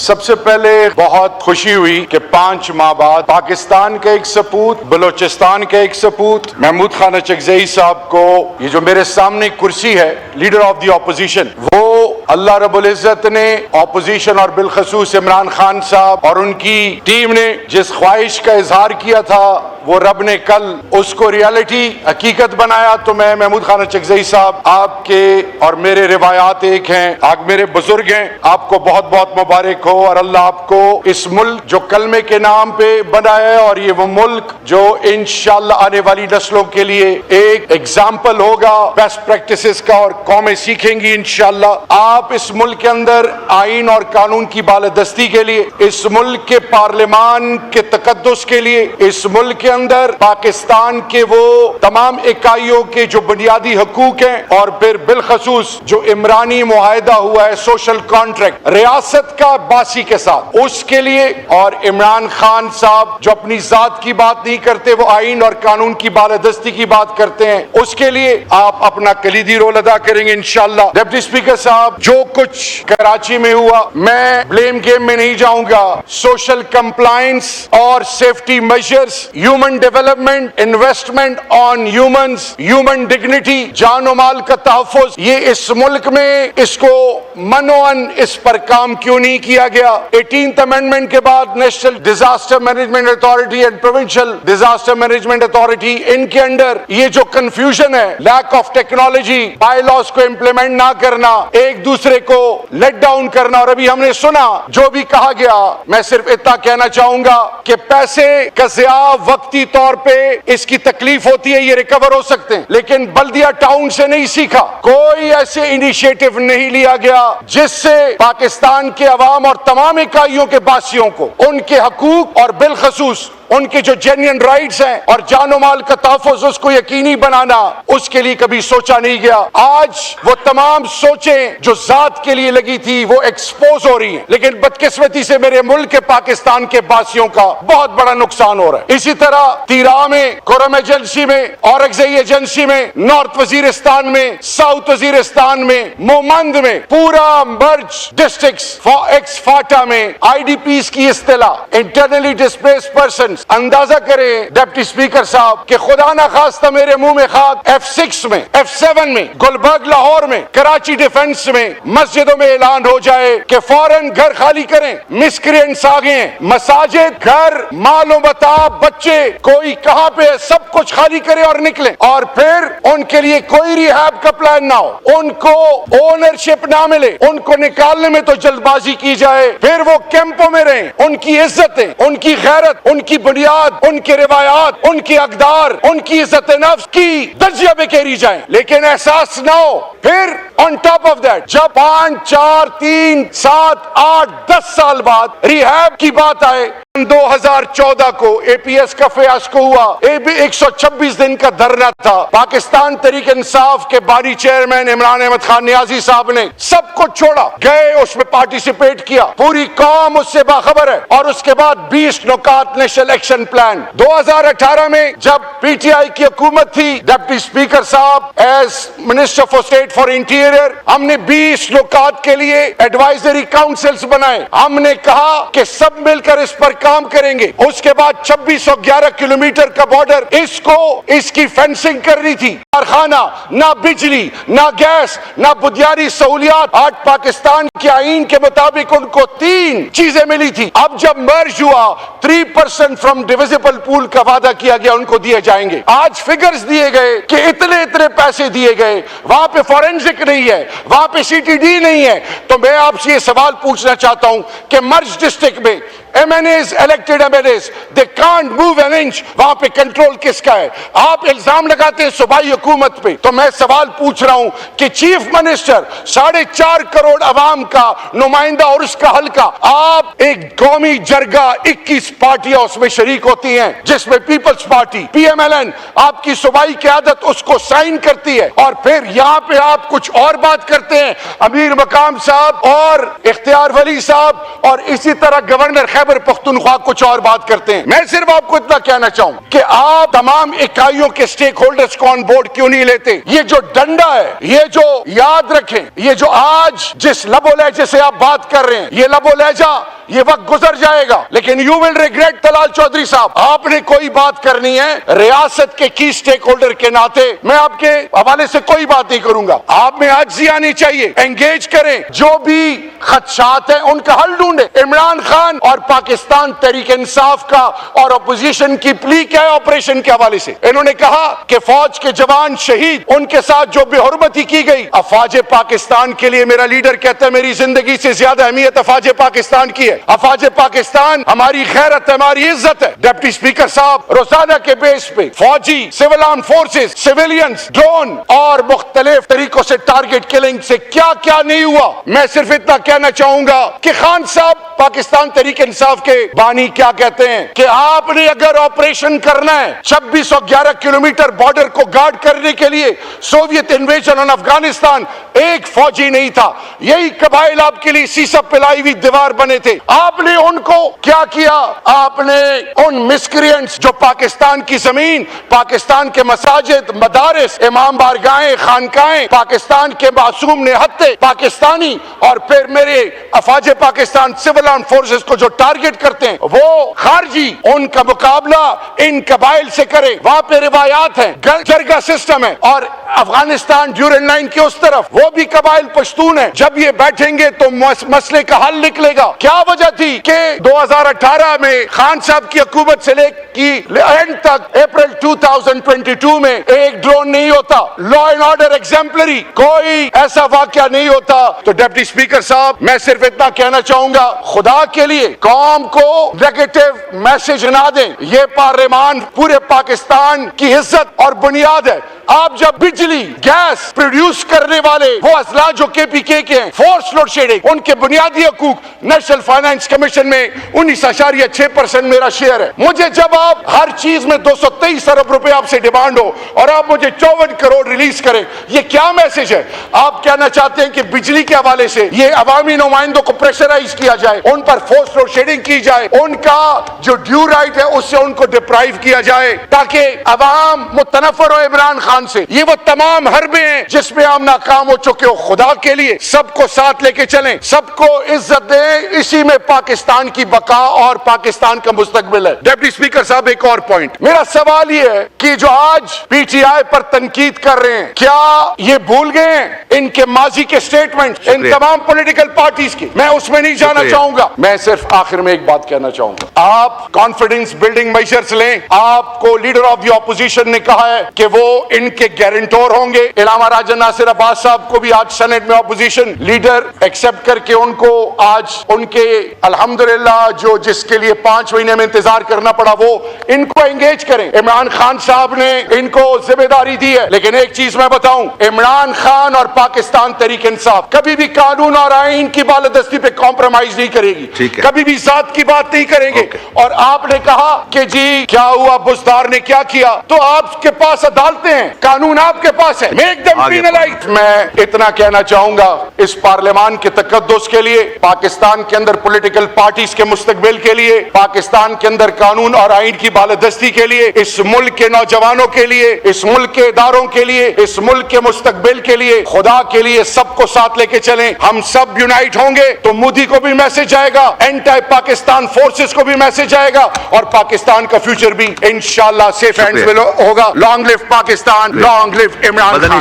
سب سے پہلے بہت خوشی ہوئی کہ 5 ماہ بعد پاکستان کا ایک سپوت، بلوچستان کا ایک سپوت محمود خان اچکزئی صاحب کو یہ جو میرے سامنے کرسی ہے لیڈر آف دی اپوزیشن، وہ اللہ رب العزت نے اپوزیشن اور بالخصوص عمران خان صاحب اور ان کی ٹیم نے جس خواہش کا اظہار کیا تھا وہ رب نے کل اس کو ریالٹی حقیقت بنایا۔ تو میں محمود خان اچکزئی صاحب، آپ کے اور میرے روایات ایک ہیں، آپ میرے بزرگ ہیں، آپ کو بہت بہت مبارک ہو اور اللہ آپ کو اس ملک جو کلمے کے نام پہ بنا ہے اور یہ وہ ملک جو انشاءاللہ آنے والی نسلوں کے لیے ایک ایگزامپل ہوگا بیسٹ پریکٹسز کا اور قومیں سیکھیں گی انشاءاللہ۔ آپ اس ملک کے اندر آئین اور قانون کی بالادستی کے لیے، اس ملک کے پارلیمان کے تقدس کے لیے، اس ملک کے اندر پاکستان کے وہ تمام اکائیوں کے جو بنیادی حقوق ہیں اور پھر بالخصوص جو عمرانی معاہدہ ہوا ہے سوشل کانٹریکٹ ریاست کا باسی کے ساتھ، اس کے لیے، اور عمران خان صاحب جو اپنی ذات کی بات نہیں کرتے، وہ آئین اور قانون کی بالادستی کی بات کرتے ہیں، اس کے لیے آپ اپنا کلیدی رول ادا کریں گے انشاءاللہ۔ ڈپٹی اسپیکر صاحب، جو کچھ کراچی میں ہوا میں بلیم گیم میں نہیں جاؤں گا۔ سوشل کمپلائنس اور safety measures, human development, investment on humans, human dignity, جان و مال کا تحفظ، یہ اس ملک میں اس کو منوان اس پر کام کیوں نہیں کیا گیا؟ 18th امینڈمنٹ کے بعد national disaster management authority and provincial disaster management authority, ان کے انڈر یہ جو کنفیوژن ہے، lack of technology, bylaws کو امپلیمنٹ نہ کرنا، ایک دوسرے کو لیٹ ڈاؤن کرنا، اور ابھی ہم نے سنا جو بھی کہا گیا، میں صرف اتنا کہنا چاہوں گا کہ پیسے کا ضیاع وقتی طور پہ اس کی تکلیف ہوتی ہے، یہ ریکور ہو سکتے ہیں، لیکن بلدیہ ٹاؤن سے نہیں سیکھا، کوئی ایسے انیشیٹو نہیں لیا گیا جس سے پاکستان کے عوام اور تمام اکائیوں کے باسیوں کو ان کے حقوق اور بالخصوص ان کے جو جینین رائٹس ہیں اور جان و مال کا تحفظ اس کو یقینی بنانا، اس کے لیے کبھی سوچا نہیں گیا۔ آج وہ تمام سوچیں جو ذات کے لیے لگی تھی وہ ایکسپوز ہو رہی ہیں، لیکن بدقسمتی سے میرے ملک کے پاکستان کے باسیوں کا بہت بڑا نقصان ہو رہا ہے۔ اسی طرح تیرا میں، کورم ایجنسی میں، اورکزئی ایجنسی میں، نارتھ وزیرستان میں، ساؤتھ وزیرستان میں، مومند میں، پورا مرج ڈسٹرکٹس ایکس فاٹا میں آئی ڈی پیز کی اصطلاح انٹرنلی ڈسپلیسڈ پرسن، اندازہ کریں ڈپٹی اسپیکر صاحب کہ خدا نہ خواستہ میرے منہ میں خاک F6 میں، F7 میں، گلبرگ لاہور میں، کراچی ڈیفنس میں، مسجدوں میں اعلان ہو جائے کہ فوراً گھر خالی کریں، مسکرینٹس آگے ہیں، مساجد، گھر، مال و متاع، بچے، کوئی کہاں پہ ہے، سب کچھ خالی کریں اور نکلیں، اور پھر ان کے لیے کوئی ریہاب کا پلان نہ ہو، ان کو اونرشپ نہ ملے، ان کو نکالنے میں تو جلد بازی کی جائے، پھر وہ کیمپوں میں رہیں، ان کی عزتیں، ان کی غیرت، ان کی بنیاد، ان کے روایات، ان کی اقدار، ان کی عزت نفس کی درجہ میں کہری جائیں، لیکن احساس نہ ہو۔ پھر on top of that جب 5، 4، 3، 7، 8، 10 سال بعد ریہاب کی بات آئے، 2014 کو اے پی ایس کا فیاسکو ہوا، 126 دن کا دھرنا تھا، پاکستان تحریک انصاف کے بانی چیئرمین عمران احمد خان نیازی صاحب نے سب کو چھوڑا، گئے اس میں پارٹیسپیٹ کیا، پوری قوم اس سے باخبر ہے، اور اس کے بعد 20 نکات نیشنل ایکشن پلان۔ 2018 میں جب پی ٹی آئی کی حکومت تھی، ڈپٹی اسپیکر صاحب as minister for state for interior, ہم نے 20 نکات کے لیے ایڈوائزری کاؤنسلز بنائے، ہم نے کہا کہ سب مل کر اس پر کام کریں گے۔ اس کے بعد 2611 کلومیٹر کا بارڈر، اس کو اس کی فینسنگ کرنی تھی، کارخانہ، نہ بجلی، نہ گیس، نہ بنیادی سہولیات۔ آج پاکستان کے آئین کے مطابق ان کو 3 چیزیں ملی تھی، اب جب مرج ہوا 3% فرام ڈیویزیبل پول کا وعدہ کیا گیا ان کو دیے جائیں گے۔ آج فگرز دیے گئے کہ اتنے پیسے دیے گئے، وہاں پہ فورینزک نہیں ہے، وہاں پہ سی ٹی ڈی نہیں ہے۔ تو میں آپ سے یہ سوال پوچھنا چاہتا ہوں کہ مرج ڈسٹرکٹ میں MNAs, elected MNAs, they can't move an inch، وہاں پہ کنٹرول کس کا ہے؟ آپ الزام لگاتے ہیں صوبائی حکومت پہ، تو میں سوال پوچھ رہا ہوں کہ چیف منسٹر 4.5 کروڑ عوام کا نمائندہ اور اس کا حلقہ، آپ ایک قومی جرگہ 21 پارٹیاں اس میں شریک ہوتی ہیں جس میں پیپلز پارٹی PMLN آپ کی صوبائی قیادت اس کو سائن کرتی ہے، اور پھر یہاں پہ آپ کچھ اور بات کرتے ہیں، امیر مقام صاحب اور اختیار ولی صاحب اور اسی طرح گورنر خیبر پختونخوا کچھ اور بات کرتے ہیں۔ میں صرف آپ کو اتنا کہنا چاہوں کہ آپ تمام اکائیوں کے سٹیک ہولڈرز کو آن بورڈ کیوں نہیں لیتے؟ یہ جو ڈنڈا ہے، یہ جو یاد رکھیں، یہ جو آج جس لب و لہجے سے آپ بات کر رہے ہیں، یہ لب و لہجہ یہ وقت گزر جائے گا، لیکن you will regret Talal Chaudhry صاحب، آپ نے کوئی بات کرنی ہے ریاست کے کی سٹیک ہولڈر کے ناطے، میں آپ کے حوالے سے کوئی بات نہیں کروں گا، آپ میں عاجزی آنی چاہیے، انگیج کریں، جو بھی خدشات ہیں ان کا حل ڈھونڈیں۔ عمران خان اور پاکستان تحریک انصاف کا اور اپوزیشن کی پلی کیا ہے آپریشن کے حوالے سے؟ انہوں نے کہا کہ فوج کے جوان شہید، ان کے ساتھ جو بے حرمتی کی گئی، افواج پاکستان کے لیے میرا لیڈر کہتا ہے میری زندگی سے زیادہ اہمیت افواج پاکستان کی ہے، افواج پاکستان ہماری غیرت ہے، ہماری عزت ہے۔ ڈپٹی اسپیکر صاحب، روزانہ کے بیس پہ فوجی، civil arm forces, civilians, drone اور مختلف طریقوں سے ٹارگٹ کلنگ سے کیا کیا نہیں ہوا۔ میں صرف اتنا کہنا چاہوں گا کہ خان صاحب پاکستان تحریک انصاف کے بانی کیا کہتے ہیں کہ آپ نے اگر آپریشن کرنا ہے 2611 کلومیٹر بارڈر کو گارڈ کرنے کے لیے، سوویت انویژن آن افغانستان، ایک فوجی نہیں تھا، یہی قبائل آپ کے لیے سیسب پلائی ہوئی دیوار بنے تھے، آپ نے ان کو کیا کیا؟ آپ نے ان مسکرینٹس جو پاکستان کی زمین، پاکستان کے مساجد، مدارس، امام بارگاہیں، خانقاہیں، پاکستان کے معصوم نہتے پاکستانی، اور پھر میرے افواج پاکستان سول آرم فورسز کو جو ٹارگٹ کرتے ہیں وہ خارجی، ان کا مقابلہ ان قبائل سے کرے۔ وہاں پہ روایات ہیں، جرگہ سسٹم ہے، اور افغانستان ڈیورنڈ لائن کی اس طرف وہ بھی قبائل پشتون ہیں، جب یہ بیٹھیں گے تو مسئلے کا حل نکلے گا۔ کیا وجہ تھی کہ 2018 میں خان صاحب کی حکومت سے لے کی اینڈ تک اپریل 2022 میں ایک ڈرون نہیں ہوتا، لا اینڈ آرڈر ایگزمپلری، کوئی ایسا واقعہ نہیں ہوتا؟ تو ڈپٹی اسپیکر صاحب، میں صرف اتنا کہنا چاہوں گا، خدا کے لیے قوم کو نیگیٹو میسج نہ دیں، یہ پارلیمان پورے پاکستان کی عزت اور بنیاد ہے۔ آپ جب بجلی گیس پروڈیوس کرنے والے وہ اضلاع جو KPK کے ہیں، فورس لوڈ شیڈنگ، ان کے بنیادی حقوق نیشنل فائنانس کمیشن میں 19.6% میرا شیئر ہے، مجھے جب آپ ہر چیز میں 223 ارب روپے آپ سے ڈیمانڈ ہو اور آپ مجھے 54 کروڑ ریلیز کریں، یہ کیا میسج ہے؟ آپ کہنا چاہتے ہیں کہ بجلی کے حوالے سے یہ عوامی نمائندوں کو پریشرائز کیا جائے، ان پر فورس لوڈ شیڈنگ کی جائے، ان کا جو ڈیو رائٹ ہے اس سے ان کو ڈپرائیو کیا جائے تاکہ عوام متنفر ہو عمران خان سے۔ یہ وہ تمام حربے ہیں جس میں ہم ناکام ہو چکے ہو۔ خدا کے لیے سب کو ساتھ لے کے چلیں، سب کو عزت دیں، اسی میں پاکستان کی بقا اور پاکستان کا مستقبل ہے۔ ڈپٹی اسپیکر صاحب، ایک اور پوائنٹ، میرا سوال یہ ہے کہ جو آج PTI پر تنقید کر رہے ہیں، کیا یہ بھول گئے ہیں ان کے ماضی کے سٹیٹمنٹ ان تمام پولیٹیکل پارٹیز کی؟ میں اس میں نہیں جانا چاہوں گا، میں صرف آخر میں ایک بات کہنا چاہوں گا، آپ کانفیڈنس بلڈنگ میجرز لیں۔ آپ کو لیڈر آف دی اپوزیشن نے کہا ہے کہ وہ ان کے گارنٹور ہوں گے، علامہ راجہ ناصر عباس صاحب کو بھی آج سینٹ میں اپوزیشن لیڈر ایکسپٹ کر کے ان کو آج ان کے الحمدللہ جو جس کے لیے 5 مہینے میں انتظار کرنا پڑا وہ ان کو انگیج کریں۔ عمران خان صاحب نے ان کو ذمہ داری دی ہے، لیکن ایک چیز میں بتاؤں، عمران خان اور پاکستان تحریک انصاف کبھی بھی قانون اور آئین کی بالادستی پہ کمپرومائز نہیں کرے گی، کبھی بھی ذات کی بات نہیں کریں گے۔ اور آپ نے کہا کہ جی کیا ہوا، بزدار نے کیا کیا، تو آپ کے پاس عدالتیں ہیں، قانون آپ کے پاس ہے، میک دم پینلائز۔ میں اتنا کہنا چاہوں گا اس پارلیمان کے تقدس کے لیے، پاکستان کے اندر پولیٹیکل پارٹیز کے مستقبل کے لیے، پاکستان کے اندر قانون اور آئین کی بالادستی کے لیے، اس ملک کے نوجوانوں کے لیے، اس ملک کے اداروں کے لیے، اس ملک کے مستقبل کے لیے، خدا کے لیے سب کو ساتھ لے کے چلیں۔ ہم سب یونائٹ ہوں گے تو مودی کو بھی میسج آئے گا، اینٹی پاکستان فورسز کو بھی میسج آئے گا، اور پاکستان کا فیوچر بھی انشاءاللہ سیف ہینڈز میں ہوگا۔ لانگ لیو پاکستان، لانگ لیو عمران خان۔